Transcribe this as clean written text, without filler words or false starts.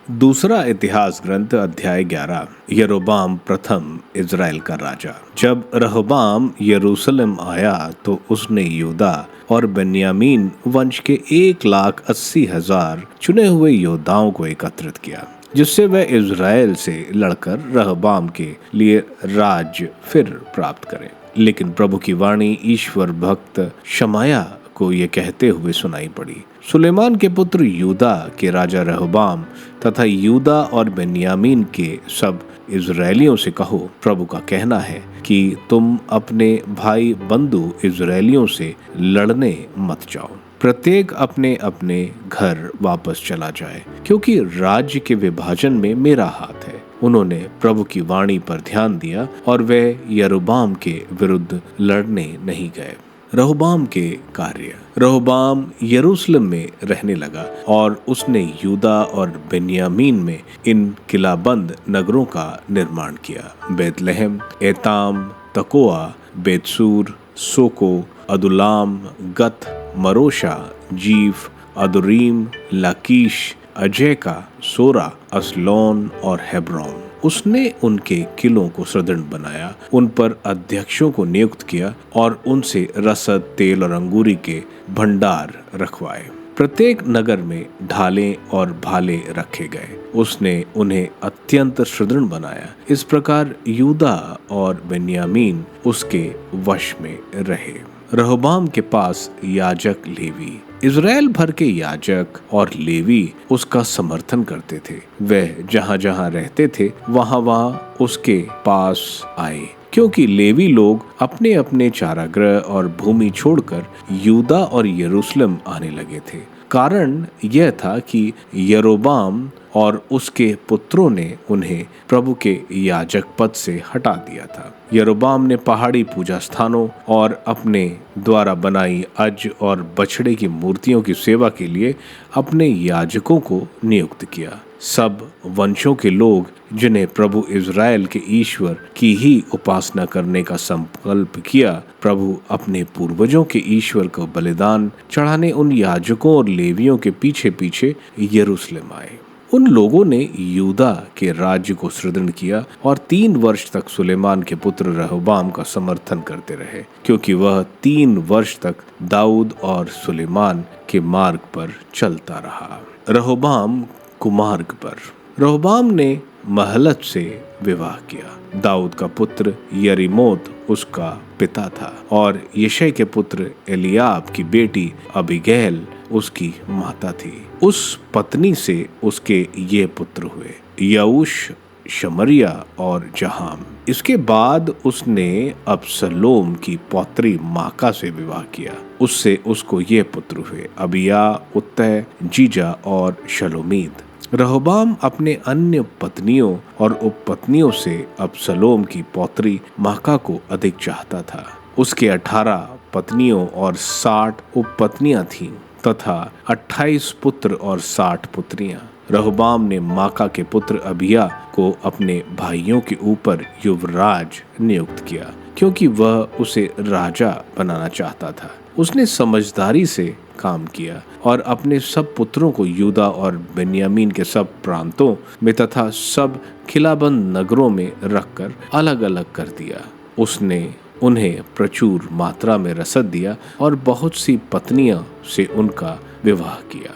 दूसरा इतिहास ग्रंथ अध्याय 11। यरोबाम प्रथम इज़राइल का राजा। जब रहबाम यरूशलेम आया तो उसने यूदा और बेन्यामीन वंश के 1,80,000 चुने हुए योद्धाओं को एकत्रित किया, जिससे वह इज़राइल से लड़कर रहबाम के लिए राज्य फिर प्राप्त करें। लेकिन प्रभु की वाणी ईश्वर भक्त शमाया को ये कहते हुए सुनाई पड़ी, सुलेमान के पुत्र यूदा के राजा रहबाम तथा यूदा और बेन्यामीन के सब इज़राइलियों से कहो, प्रभु का कहना है कि तुम अपने भाई बंधु इज़राइलियों से लड़ने मत जाओ, प्रत्येक अपने अपने घर वापस चला जाए, क्योंकि राज्य के विभाजन में मेरा हाथ है। उन्होंने प्रभु की वाणी पर ध्यान दिया और वे यरोबाम के विरुद्ध लड़ने नहीं गए। रहबाम के कार्य। रहबाम यरूशलेम में रहने लगा और उसने यूदा और बेन्यामीन में इन किलाबंद नगरों का निर्माण किया: बेतलहम, एताम, तकोआ, बेतसूर, सोको, अदुलाम, गत, मरोशा, जीफ, अदुरीम, लाकीश, अजेका, सोरा, असलोन और हेब्रोन। उसने उनके किलों को सुदृढ़ बनाया, उन पर अध्यक्षों को नियुक्त किया और उनसे रसद, तेल और अंगूरी के भंडार रखवाए। प्रत्येक नगर में ढालें और भाले रखे गए। उसने उन्हें अत्यंत सुदृढ़ बनाया। इस प्रकार यूदा और बेन्यामीन उसके वश में रहे। रहबाम के पास याजक लेवी। इज़राइल भर के याजक और लेवी उसका समर्थन करते थे। वह जहाँ जहाँ रहते थे वहाँ वहाँ उसके पास आए, क्योंकि लेवी लोग अपने अपने चारागृह और भूमि छोड़कर यूदा और यरूशलेम आने लगे थे। कारण यह था कि यरोबाम और उसके पुत्रों ने उन्हें प्रभु के याजक पद से हटा दिया था। यरोबाम ने पहाड़ी पूजा स्थानों और अपने द्वारा बनाई अज और बछड़े की मूर्तियों की सेवा के लिए अपने याजकों को नियुक्त किया। सब वंशों के लोग जिन्हें प्रभु इज़राइल के ईश्वर की ही उपासना करने का संकल्प किया, प्रभु अपने पूर्वजों के ईश्वर को बलिदान चढ़ाने उन याजकों और लेवियों के पीछे पीछे यरूशलेम आए। उन लोगों ने यूदा के राज्य को सुदृढ़ किया और 3 वर्ष तक सुलेमान के पुत्र रहबाम का समर्थन करते रहे, क्योंकि वह 3 वर्ष तक दाऊद और सुलेमान के मार्ग पर चलता रहा। रहबाम कुमार्ग पर। रहबाम ने महलत से विवाह किया। दाऊद का पुत्र यरीमोत उसका पिता था और यिशै के पुत्र एलियाब की बेटी अबीगैल उसकी माता थी। उस पत्नी से उसके ये पुत्र हुए: यऊश, शमरिया और जहाम। इसके बाद उसने अबसलोम की पौत्री माका से विवाह किया। उससे उसको ये पुत्र हुए: अबिया, उत्तय, जीजा और शलोमीत। रहबाम अपने अन्य पत्नियों और उपपत्नियों से अबसलोम की पौत्री माका को अधिक चाहता था। उसके 18 पत्नियों और 60 उपपत्नियां थीं तथा 28 पुत्र और 60 पुत्रियां। रहबाम ने माका के पुत्र अबिया को अपने भाइयों के ऊपर युवराज नियुक्त किया, क्योंकि वह उसे राजा बनाना चाहता था। उसने समझदारी से काम किया और अपने सब पुत्रों को यूदा और बेन्यामीन के सब प्रांतों में तथा सब किलाबंद नगरों में रखकर अलग अलग कर दिया। उसने उन्हें प्रचुर मात्रा में रसद दिया और बहुत सी पत्नियों से उनका विवाह किया।